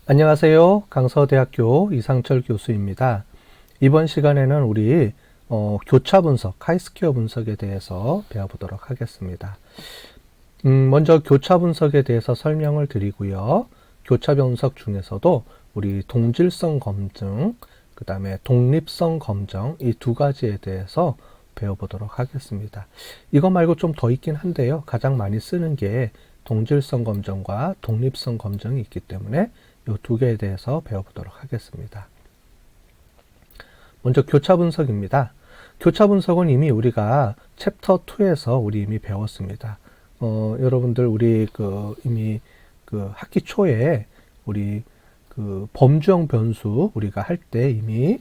안녕하세요. 강서대학교 이상철 교수입니다. 이번 시간에는 우리 교차 분석, 카이스퀘어 분석에 대해서 배워보도록 하겠습니다. 먼저 교차 분석에 대해서 설명을 드리고요. 교차 분석 중에서도 우리 동질성 검증, 그 다음에 독립성 검증 이 두 가지에 대해서 배워보도록 하겠습니다. 이거 말고 좀 더 있긴 한데요. 가장 많이 쓰는 게 동질성 검증과 독립성 검증이 있기 때문에 이 두 개에 대해서 배워보도록 하겠습니다. 먼저 교차 분석입니다. 교차 분석은 이미 우리가 챕터 2에서 우리 이미 배웠습니다. 여러분들 우리 이미 학기 초에 우리 범주형 변수 우리가 할 때 이미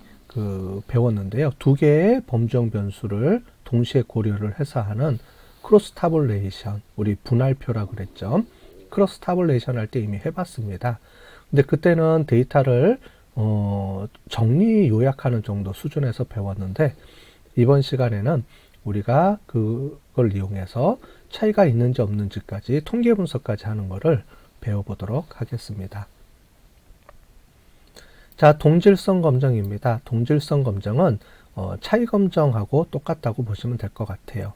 배웠는데요. 두 개의 범주형 변수를 동시에 고려를 해서 하는 크로스 타블레이션, 우리 분할표라고 그랬죠. 크로스 타블레이션 할 때 이미 해봤습니다. 근데 그때는 데이터를 정리 요약하는 정도 수준에서 배웠는데 이번 시간에는 우리가 그걸 이용해서 차이가 있는지 없는지까지 통계 분석까지 하는 것을 배워보도록 하겠습니다. 자, 동질성 검증입니다. 동질성 검증은 차이 검증하고 똑같다고 보시면 될 것 같아요.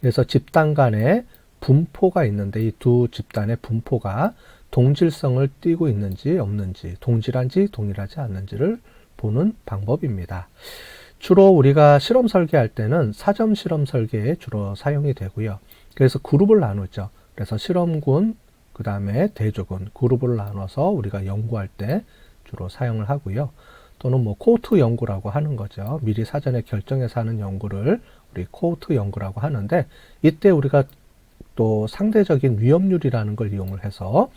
그래서 집단 간에 분포가 있는데 이 두 집단의 분포가 동질성을 띠고 있는지 없는지, 동질한지 동일하지 않는지를 보는 방법입니다. 주로 우리가 실험 설계할 때는 사점 실험 설계에 주로 사용이 되고요. 그래서 그룹을 나누죠. 그래서 실험군, 그 다음에 대조군, 그룹을 나눠서 우리가 연구할 때 주로 사용을 하고요. 또는 코호트 연구라고 하는 거죠. 미리 사전에 결정해서 하는 연구를 우리 코호트 연구라고 하는데 이때 우리가 또 상대적인 위험률이라는 걸 이용을 해서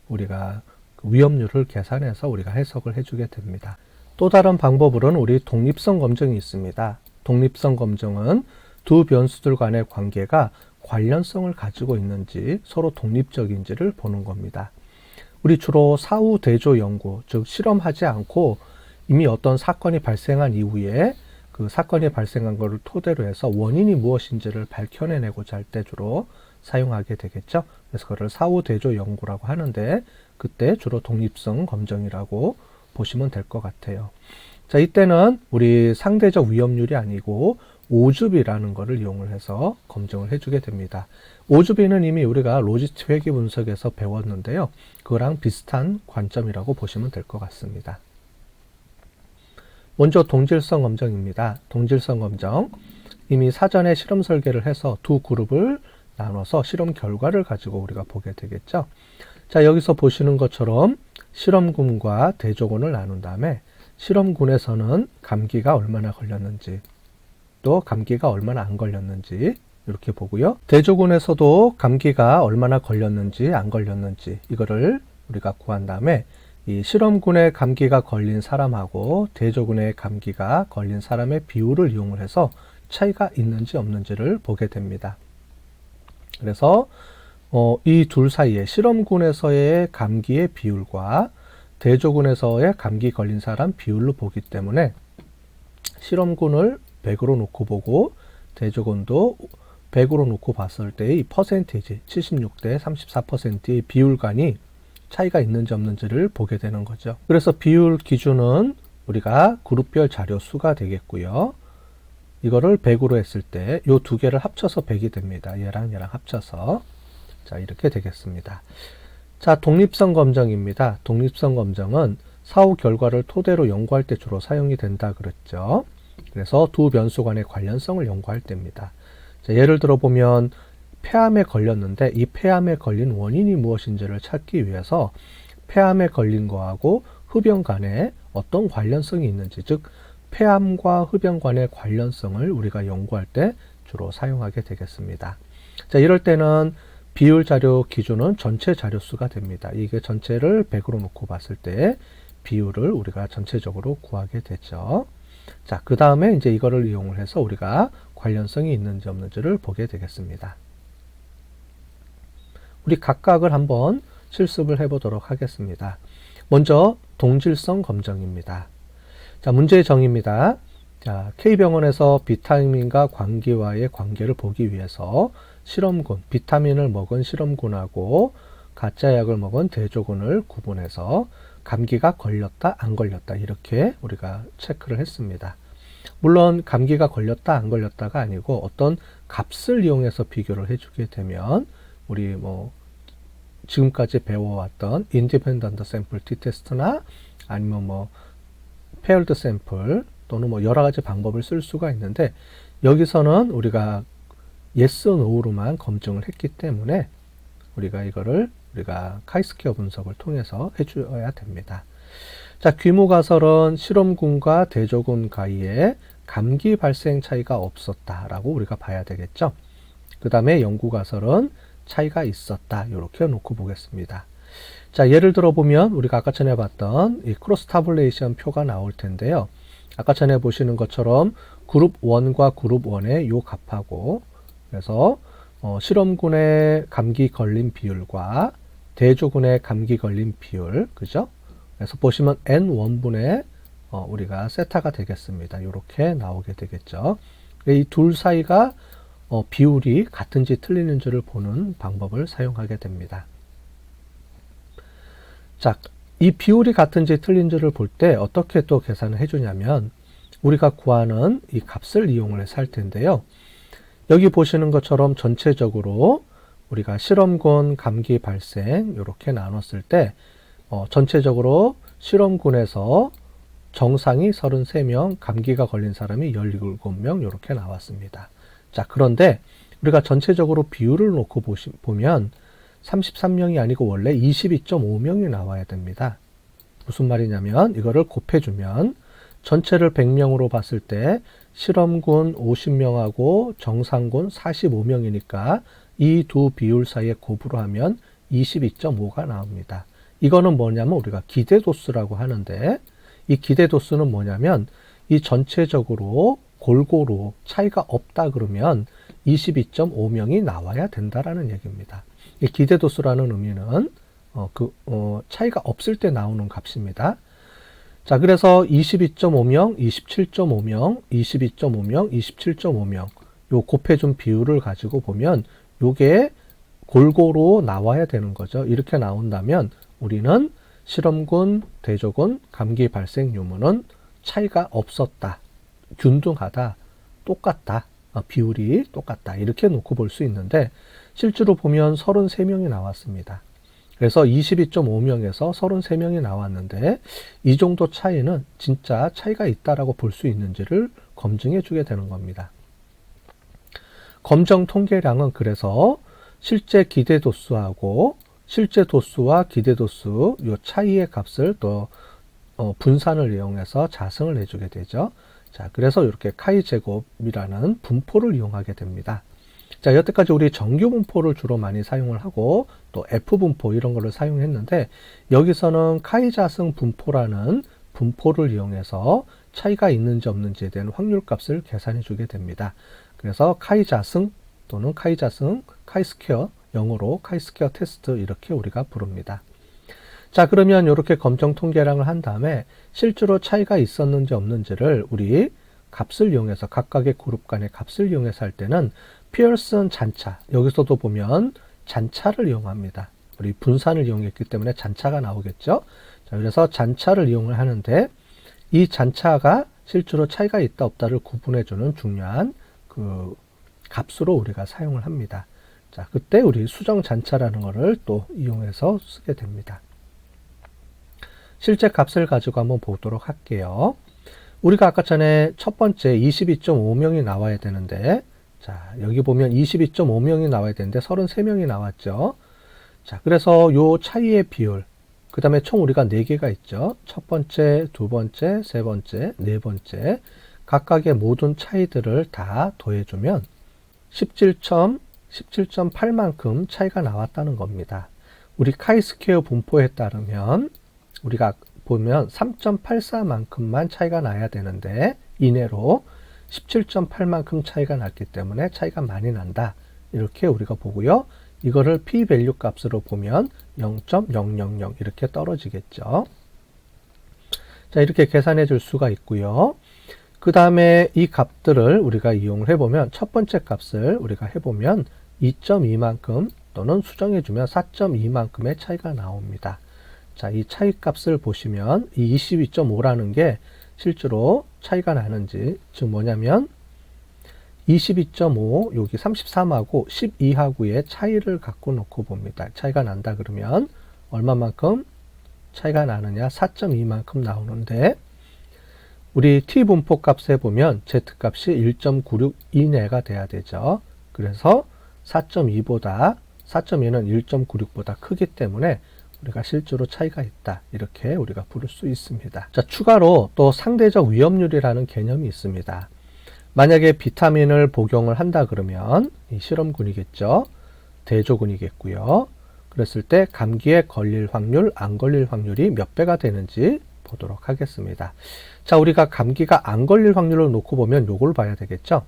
우리가 위험률을 계산해서 우리가 해석을 해주게 됩니다. 또 다른 방법으로는 우리 독립성 검증이 있습니다. 독립성 검증은 두 변수들 간의 관계가 관련성을 가지고 있는지 서로 독립적인지를 보는 겁니다. 우리 주로 사후 대조 연구, 즉 실험하지 않고 이미 어떤 사건이 발생한 이후에 그 사건이 발생한 것을 토대로 해서 원인이 무엇인지를 밝혀내고자 할 때 주로 사용하게 되겠죠. 그래서 그걸 사후 대조 연구라고 하는데 그때 주로 독립성 검증이라고 보시면 될 것 같아요. 자, 이때는 우리 상대적 위험률이 아니고 오주비라는 것을 이용을 해서 검증을 해주게 됩니다. 오주비는 이미 우리가 로지스틱 회계 분석에서 배웠는데요. 그거랑 비슷한 관점이라고 보시면 될 것 같습니다. 먼저 동질성 검증입니다. 동질성 검증. 이미 사전에 실험 설계를 해서 두 그룹을 나눠서 실험 결과를 가지고 우리가 보게 되겠죠. 자, 여기서 보시는 것처럼 실험군과 대조군을 나눈 다음에 실험군에서는 감기가 얼마나 걸렸는지 또 감기가 얼마나 안 걸렸는지 이렇게 보고요. 대조군에서도 감기가 얼마나 걸렸는지 안 걸렸는지 이거를 우리가 구한 다음에 이 실험군의 감기가 걸린 사람하고 대조군의 감기가 걸린 사람의 비율을 이용을 해서 차이가 있는지 없는지를 보게 됩니다. 그래서 이 둘 사이에 실험군에서의 감기의 비율과 대조군에서의 감기 걸린 사람 비율로 보기 때문에 실험군을 100으로 놓고 보고 대조군도 100으로 놓고 봤을 때의 이 퍼센테이지 76대 34%의 비율간이 차이가 있는지 없는지를 보게 되는 거죠. 그래서 비율 기준은 우리가 그룹별 자료 수가 되겠고요. 이거를 100으로 했을 때 이 두 개를 합쳐서 100이 됩니다. 얘랑 합쳐서. 자, 이렇게 되겠습니다. 자, 독립성 검증입니다. 독립성 검증은 사후 결과를 토대로 연구할 때 주로 사용이 된다 그랬죠. 그래서 두 변수 간의 관련성을 연구할 때입니다. 자, 예를 들어 보면 폐암에 걸렸는데 이 폐암에 걸린 원인이 무엇인지를 찾기 위해서 폐암에 걸린 거하고 흡연 간에 어떤 관련성이 있는지, 즉 폐암과 흡연 간의 관련성을 우리가 연구할 때 주로 사용하게 되겠습니다. 자, 이럴 때는 비율 자료 기준은 전체 자료 수가 됩니다. 이게 전체를 100으로 놓고 봤을 때 비율을 우리가 전체적으로 구하게 되죠. 자, 그 다음에 이제 이거를 이용을 해서 우리가 관련성이 있는지 없는지를 보게 되겠습니다. 우리 각각을 한번 실습을 해보도록 하겠습니다. 먼저 동질성 검증입니다. 자, 문제의 정의입니다. 자, K병원에서 비타민과 감기와의 관계를 보기 위해서 실험군, 비타민을 먹은 실험군하고 가짜 약을 먹은 대조군을 구분해서 감기가 걸렸다 안 걸렸다 이렇게 우리가 체크를 했습니다. 물론 감기가 걸렸다 안 걸렸다가 아니고 어떤 값을 이용해서 비교를 해주게 되면 우리 지금까지 배워왔던 인디펜던트 샘플 t-테스트나 아니면 페어드 샘플 또는 여러 가지 방법을 쓸 수가 있는데 여기서는 우리가 yes, no로만 검증을 했기 때문에 우리가 이거를 카이스퀘어 분석을 통해서 해줘야 됩니다. 자, 귀무가설은 실험군과 대조군 가이에 감기 발생 차이가 없었다라고 우리가 봐야 되겠죠. 그 다음에 연구가설은 차이가 있었다. 이렇게 놓고 보겠습니다. 자, 예를 들어 보면 우리가 아까 전에 봤던 이 크로스 타블레이션 표가 나올 텐데요. 아까 전에 보시는 것처럼 그룹 1과 그룹 1의 요 값하고 그래서 실험군의 감기 걸린 비율과 대조군의 감기 걸린 비율, 그죠? 그래서 보시면 n1분의 우리가 세타가 되겠습니다. 이렇게 나오게 되겠죠. 이 둘 사이가 비율이 같은지 틀리는지를 보는 방법을 사용하게 됩니다. 자, 이 비율이 같은지 틀린지를 볼 때 어떻게 또 계산을 해주냐면 우리가 구하는 이 값을 이용을 해서 할 텐데요. 여기 보시는 것처럼 전체적으로 우리가 실험군 감기 발생 이렇게 나눴을 때 전체적으로 실험군에서 정상이 33명, 감기가 걸린 사람이 17명 이렇게 나왔습니다. 자, 그런데 우리가 전체적으로 비율을 놓고 보면 33명이 아니고 원래 22.5명이 나와야 됩니다. 무슨 말이냐면 이거를 곱해주면 전체를 100명으로 봤을 때 실험군 50명하고 정상군 45명이니까 이 두 비율 사이에 곱으로 하면 22.5가 나옵니다. 이거는 뭐냐면 우리가 기대도수라고 하는데 이 기대도수는 뭐냐면 이 전체적으로 골고루 차이가 없다 그러면 22.5명이 나와야 된다라는 얘기입니다. 이 기대도수라는 의미는 차이가 없을 때 나오는 값입니다. 자, 그래서 22.5명, 27.5명, 22.5명, 27.5명 요 곱해준 비율을 가지고 보면 요게 골고루 나와야 되는 거죠. 이렇게 나온다면 우리는 실험군, 대조군, 감기 발생 유무는 차이가 없었다, 균등하다, 똑같다, 비율이 똑같다 이렇게 놓고 볼 수 있는데 실제로 보면 33명이 나왔습니다. 그래서 22.5명에서 33명이 나왔는데 이 정도 차이는 진짜 차이가 있다라고 볼 수 있는지를 검증해 주게 되는 겁니다. 검정 통계량은 그래서 실제 기대도수하고 실제 도수와 기대도수 이 차이의 값을 또 분산을 이용해서 자승을 해주게 되죠. 자, 그래서 이렇게 카이 제곱이라는 분포를 이용하게 됩니다. 자, 여태까지 우리 정규 분포를 주로 많이 사용을 하고 또 F 분포 이런 거를 사용했는데 여기서는 카이 자승 분포라는 분포를 이용해서 차이가 있는지 없는지에 대한 확률 값을 계산해 주게 됩니다. 그래서 카이 자승 또는 카이 자승, 카이 스퀘어, 영어로 카이 스퀘어 테스트 이렇게 우리가 부릅니다. 자, 그러면 이렇게 검정 통계량을 한 다음에 실제로 차이가 있었는지 없는지를 우리 값을 이용해서 각각의 그룹 간의 값을 이용해서 할 때는 피어슨 잔차, 여기서도 보면 잔차를 이용합니다. 우리 분산을 이용했기 때문에 잔차가 나오겠죠. 자, 그래서 잔차를 이용을 하는데 이 잔차가 실제로 차이가 있다 없다를 구분해주는 중요한 그 값으로 우리가 사용을 합니다. 자, 그때 우리 수정 잔차라는 것을 또 이용해서 쓰게 됩니다. 실제 값을 가지고 한번 보도록 할게요. 우리가 아까 전에 첫 번째 22.5명이 나와야 되는데 자, 여기 보면 22.5명이 나와야 되는데 33명이 나왔죠. 자, 그래서 요 차이의 비율, 그 다음에 총 우리가 4개가 있죠. 첫 번째, 두 번째, 세 번째, 네 번째 각각의 모든 차이들을 다 더해주면 17.8만큼 차이가 나왔다는 겁니다. 우리 카이스퀘어 분포에 따르면 우리가 보면 3.84만큼만 차이가 나야 되는데 이내로 17.8만큼 차이가 났기 때문에 차이가 많이 난다. 이렇게 우리가 보고요. 이거를 p-밸류 값으로 보면 0.000 이렇게 떨어지겠죠. 자, 이렇게 계산해 줄 수가 있고요. 그 다음에 이 값들을 우리가 이용을 해보면 첫 번째 값을 우리가 해보면 2.2만큼 또는 수정해주면 4.2만큼의 차이가 나옵니다. 자, 이 차이 값을 보시면 이 22.5라는 게 실제로 차이가 나는지, 즉 뭐냐면 22.5 여기 33하고 12하고의 차이를 갖고 놓고 봅니다. 차이가 난다 그러면 얼마만큼 차이가 나느냐? 4.2만큼 나오는데 우리 T분포 값에 보면 Z값이 1.96 이내가 돼야 되죠. 그래서 4.2보다 4.2는 1.96보다 크기 때문에 우리가 실제로 차이가 있다. 이렇게 우리가 부를 수 있습니다. 자, 추가로 또 상대적 위험률이라는 개념이 있습니다. 만약에 비타민을 복용을 한다 그러면 이 실험군이겠죠. 대조군이겠고요. 그랬을 때 감기에 걸릴 확률, 안 걸릴 확률이 몇 배가 되는지 보도록 하겠습니다. 자, 우리가 감기가 안 걸릴 확률을 놓고 보면 요걸 봐야 되겠죠.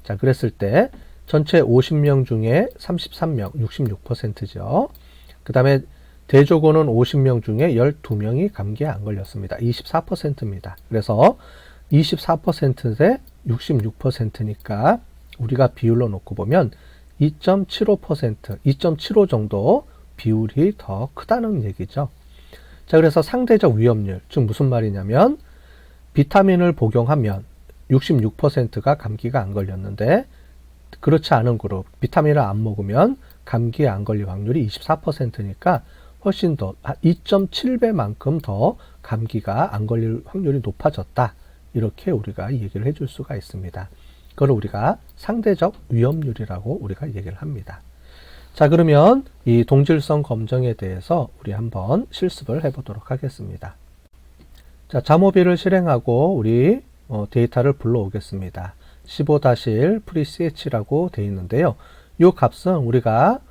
자, 그랬을 때 전체 50명 중에 33명, 66%죠. 그 다음에 대조군은 50명 중에 12명이 감기에 안 걸렸습니다. 24%입니다. 그래서 24%대 66%니까 우리가 비율로 놓고 보면 2.75%, 2.75 정도 비율이 더 크다는 얘기죠. 자, 그래서 상대적 위험률, 즉 무슨 말이냐면 비타민을 복용하면 66%가 감기가 안 걸렸는데 그렇지 않은 그룹, 비타민을 안 먹으면 감기에 안 걸릴 확률이 24%니까 훨씬 더 2.7배만큼 더 감기가 안 걸릴 확률이 높아졌다. 이렇게 우리가 얘기를 해줄 수가 있습니다. 그걸 우리가 상대적 위험률이라고 우리가 얘기를 합니다. 자, 그러면 이 동질성 검정에 대해서 우리 한번 실습을 해보도록 하겠습니다. 자, 자모비를 실행하고 우리 데이터를 불러오겠습니다. 15-1 FreeCH라고 되어 있는데요. 이 값은 우리가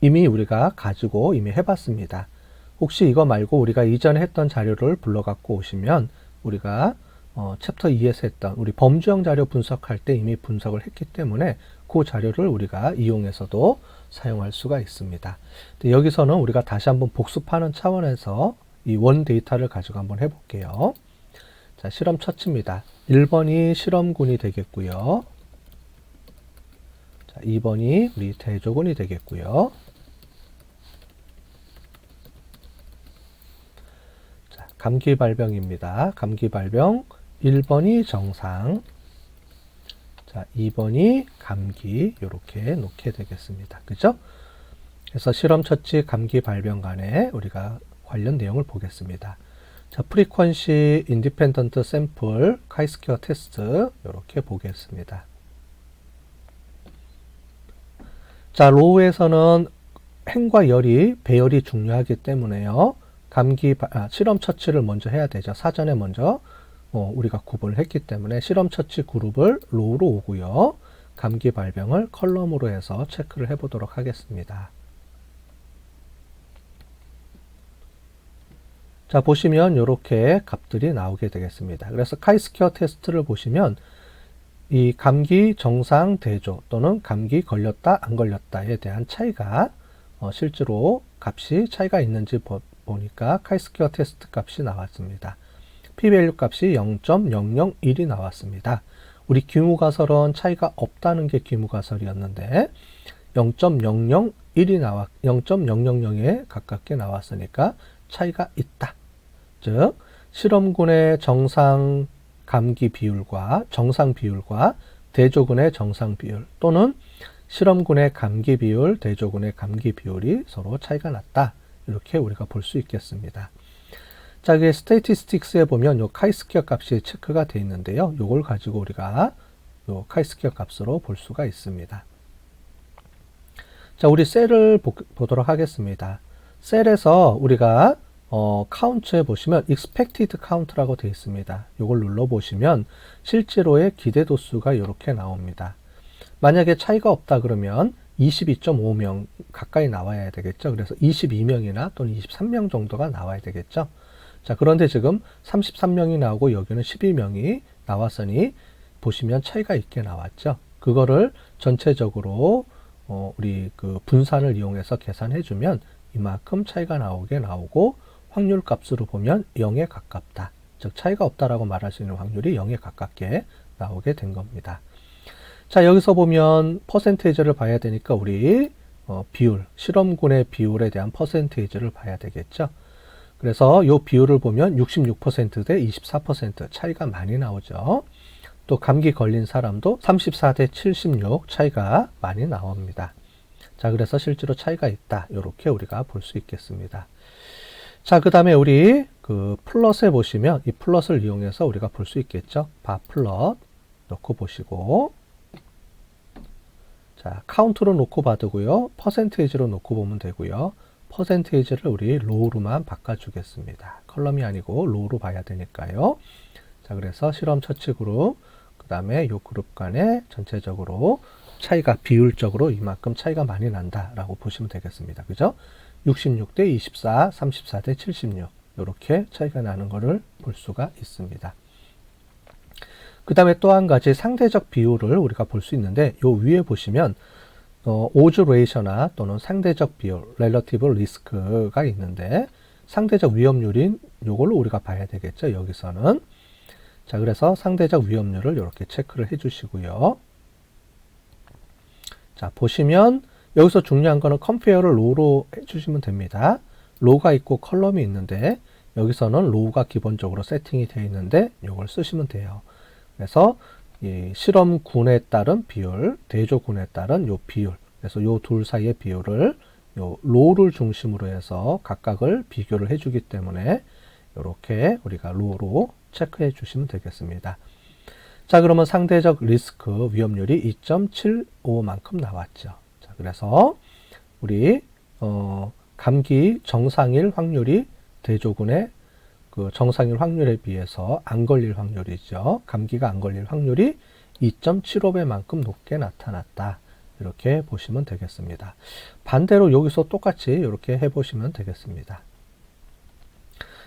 이미 우리가 가지고 이미 해봤습니다. 혹시 이거 말고 우리가 이전에 했던 자료를 불러갖고 오시면 우리가 챕터 2에서 했던 우리 범주형 자료 분석할 때 이미 분석을 했기 때문에 그 자료를 우리가 이용해서도 사용할 수가 있습니다. 여기서는 우리가 다시 한번 복습하는 차원에서 이 원 데이터를 가지고 한번 해볼게요. 자, 실험 처치입니다. 1번이 실험군이 되겠고요. 자, 2번이 우리 대조군이 되겠고요. 자, 감기 발병입니다. 감기 발병 1번이 정상, 자, 2번이 감기 이렇게 놓게 되겠습니다. 그죠? 그래서 실험 처치 감기 발병 간에 우리가 관련 내용을 보겠습니다. 자, 프리퀀시 인디펜던트 샘플 카이스퀘어 테스트 이렇게 보겠습니다. 자, 로우에서는 행과 열이 배열이 중요하기 때문에요. 실험 처치를 먼저 해야 되죠. 사전에 먼저 우리가 구분을 했기 때문에 실험 처치 그룹을 로우로 오고요. 감기 발병을 컬럼으로 해서 체크를 해 보도록 하겠습니다. 자, 보시면 이렇게 값들이 나오게 되겠습니다. 그래서 카이스퀘어 테스트를 보시면 이 감기 정상 대조 또는 감기 걸렸다 안 걸렸다에 대한 차이가 실제로 값이 차이가 있는지 보니까 카이스퀘어 테스트 값이 나왔습니다. p-value 값이 0.001이 나왔습니다. 우리 규모가설은 차이가 없다는 게 규모가설이었는데 0.000에 가깝게 나왔으니까 차이가 있다. 즉 실험군의 정상 감기 비율과 정상 비율과 대조군의 정상 비율 또는 실험군의 감기 비율, 대조군의 감기 비율이 서로 차이가 났다. 이렇게 우리가 볼 수 있겠습니다. 자, 이게 스태티스틱스에 보면 요 카이스퀘어 값이 체크가 되어 있는데요. 요걸 가지고 우리가 요 카이스퀘어 값으로 볼 수가 있습니다. 자, 우리 셀을 보도록 하겠습니다. 셀에서 우리가 카운트에 보시면 expected count라고 되어 있습니다. 요걸 눌러 보시면 실제로의 기대 도수가 이렇게 나옵니다. 만약에 차이가 없다 그러면 22.5명 가까이 나와야 되겠죠. 그래서 22명이나 또는 23명 정도가 나와야 되겠죠. 자, 그런데 지금 33명이 나오고 여기는 12명이 나왔으니 보시면 차이가 있게 나왔죠. 그거를 전체적으로 우리 그 분산을 이용해서 계산해 주면 이만큼 차이가 나오고 확률 값으로 보면 0에 가깝다. 즉 차이가 없다라고 말할 수 있는 확률이 0에 가깝게 나오게 된 겁니다. 자, 여기서 보면 퍼센테이지를 봐야 되니까 우리 비율, 실험군의 비율에 대한 퍼센테이지를 봐야 되겠죠. 그래서 이 비율을 보면 66%대 24% 차이가 많이 나오죠. 또 감기 걸린 사람도 34대 76 차이가 많이 나옵니다. 자, 그래서 실제로 차이가 있다. 이렇게 우리가 볼 수 있겠습니다. 자, 그 다음에 우리 그 플롯에 보시면 이 플롯을 이용해서 우리가 볼 수 있겠죠. 바 플롯 놓고 보시고, 자, 카운트로 놓고 봐두고요. 퍼센테이지로 놓고 보면 되고요. 퍼센테이지를 우리 로우로만 바꿔주겠습니다. 컬럼이 아니고 로우로 봐야 되니까요. 자, 그래서 실험 처치 그룹, 그 다음에 요 그룹 간에 전체적으로 차이가 비율적으로 이만큼 차이가 많이 난다라고 보시면 되겠습니다. 그죠? 66대 24, 34대 76 이렇게 차이가 나는 것을 볼 수가 있습니다. 그 다음에 또 한 가지 상대적 비율을 우리가 볼 수 있는데 요 위에 보시면 오즈 레이셔나 또는 상대적 비율, 렐러티브 리스크가 있는데 상대적 위험률인 요걸로 우리가 봐야 되겠죠. 여기서는. 자, 그래서 상대적 위험률을 이렇게 체크를 해 주시고요. 자, 보시면 여기서 중요한 거는 컴페어를 로우로 해주시면 됩니다. 로우가 있고 컬럼이 있는데 여기서는 로우가 기본적으로 세팅이 되어 있는데 이걸 쓰시면 돼요. 그래서 이 실험군에 따른 비율, 대조군에 따른 요 비율, 그래서 요 둘 사이의 비율을 요 로우를 중심으로 해서 각각을 비교를 해주기 때문에 이렇게 우리가 로우로 체크해 주시면 되겠습니다. 자, 그러면 상대적 리스크 위험률이 2.75만큼 나왔죠. 자, 그래서 우리 감기 정상일 확률이 대조군의 그 정상일 확률에 비해서 안 걸릴 확률이죠. 감기가 안 걸릴 확률이 2.75배만큼 높게 나타났다. 이렇게 보시면 되겠습니다. 반대로 여기서 똑같이 이렇게 해보시면 되겠습니다.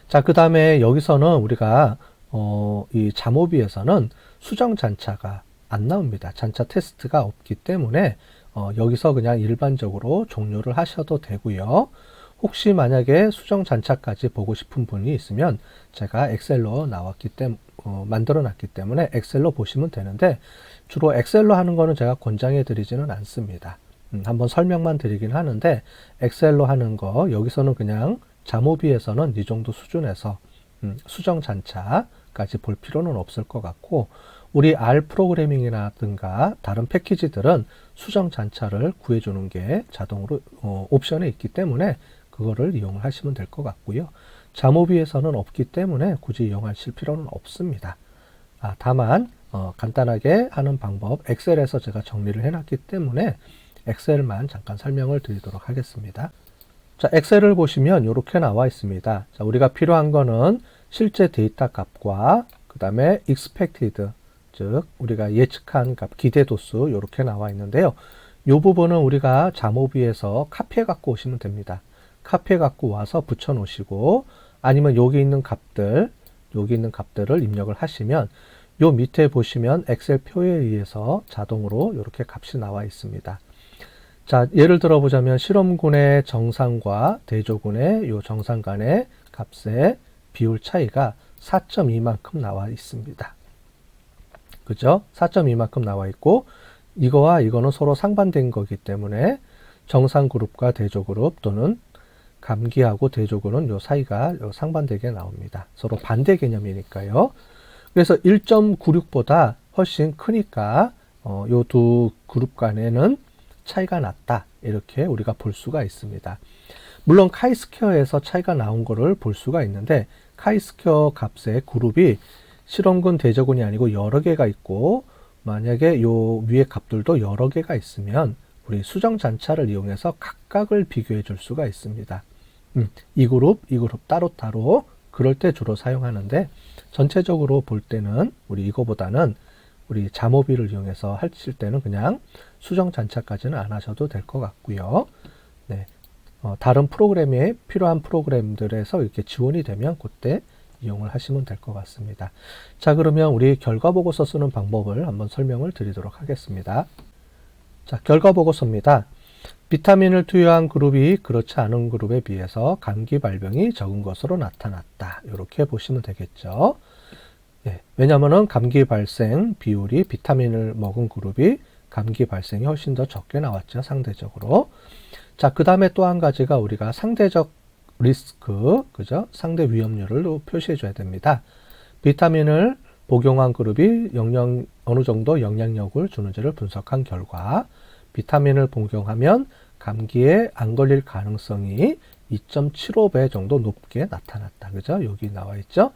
자, 그 다음에 여기서는 우리가 이 잠오비에서는 수정 잔차가 안 나옵니다. 잔차 테스트가 없기 때문에 여기서 그냥 일반적으로 종료를 하셔도 되고요. 혹시 만약에 수정 잔차까지 보고 싶은 분이 있으면 제가 엑셀로 만들어 놨기 때문에 엑셀로 보시면 되는데 주로 엑셀로 하는 거는 제가 권장해 드리지는 않습니다. 한번 설명만 드리긴 하는데 엑셀로 하는 거 여기서는 그냥 잠오비에서는 이 정도 수준에서 수정 잔차까지 볼 필요는 없을 것 같고 우리 R 프로그래밍이라든가 다른 패키지들은 수정 잔차를 구해주는 게 자동으로 옵션에 있기 때문에 그거를 이용을 하시면 될 것 같고요. 잠오비에서는 없기 때문에 굳이 이용하실 필요는 없습니다. 다만 간단하게 하는 방법 엑셀에서 제가 정리를 해놨기 때문에 엑셀만 잠깐 설명을 드리도록 하겠습니다. 자, 엑셀을 보시면 이렇게 나와 있습니다. 자, 우리가 필요한 거는 실제 데이터 값과 그 다음에 expected, 즉 우리가 예측한 값, 기대도수 이렇게 나와 있는데요. 이 부분은 우리가 잠오비에서 카피해 갖고 오시면 됩니다. 카피해 갖고 와서 붙여 놓으시고 아니면 여기 있는 값들을 입력을 하시면 요 밑에 보시면 엑셀 표에 의해서 자동으로 이렇게 값이 나와 있습니다. 자, 예를 들어 보자면 실험군의 정상과 대조군의 요 정상 간의 값의 비율 차이가 4.2만큼 나와 있습니다. 그죠? 4.2만큼 나와 있고 이거와 이거는 서로 상반된 거기 때문에 정상 그룹과 대조 그룹 또는 감기하고 대조군은 요 사이가 상반되게 나옵니다. 서로 반대 개념이니까요. 그래서 1.96보다 훨씬 크니까 요 두 그룹 간에는 차이가 났다. 이렇게 우리가 볼 수가 있습니다. 물론 카이스퀘어에서 차이가 나온 거를 볼 수가 있는데 카이스퀘어 값의 그룹이 실험군 대조군이 아니고 여러 개가 있고 만약에 요 위에 값들도 여러 개가 있으면 우리 수정 잔차를 이용해서 각각을 비교해 줄 수가 있습니다. 이 그룹 따로 그럴 때 주로 사용하는데 전체적으로 볼 때는 우리 이거보다는 우리 잠오비를 이용해서 하실 때는 그냥 수정 잔차까지는 안 하셔도 될 것 같고요. 네, 다른 프로그램에 필요한 프로그램들에서 이렇게 지원이 되면 그때 이용을 하시면 될 것 같습니다. 자, 그러면 우리 결과 보고서 쓰는 방법을 한번 설명을 드리도록 하겠습니다. 자, 결과 보고서입니다. 비타민을 투여한 그룹이 그렇지 않은 그룹에 비해서 감기 발병이 적은 것으로 나타났다. 이렇게 보시면 되겠죠. 네, 왜냐하면 감기 발생 비율이 비타민을 먹은 그룹이 감기 발생이 훨씬 더 적게 나왔죠. 상대적으로. 자, 그 다음에 또 한 가지가 우리가 상대적 리스크, 그죠? 상대 위험률을 표시해 줘야 됩니다. 비타민을 복용한 그룹이 어느 정도 영향력을 주는지를 분석한 결과, 비타민을 복용하면 감기에 안 걸릴 가능성이 2.75배 정도 높게 나타났다. 그죠? 여기 나와 있죠?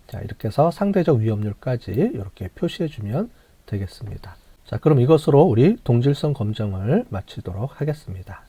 자, 이렇게 해서 상대적 위험률까지 이렇게 표시해 주면 되겠습니다. 자, 그럼 이것으로 우리 동질성 검정을 마치도록 하겠습니다.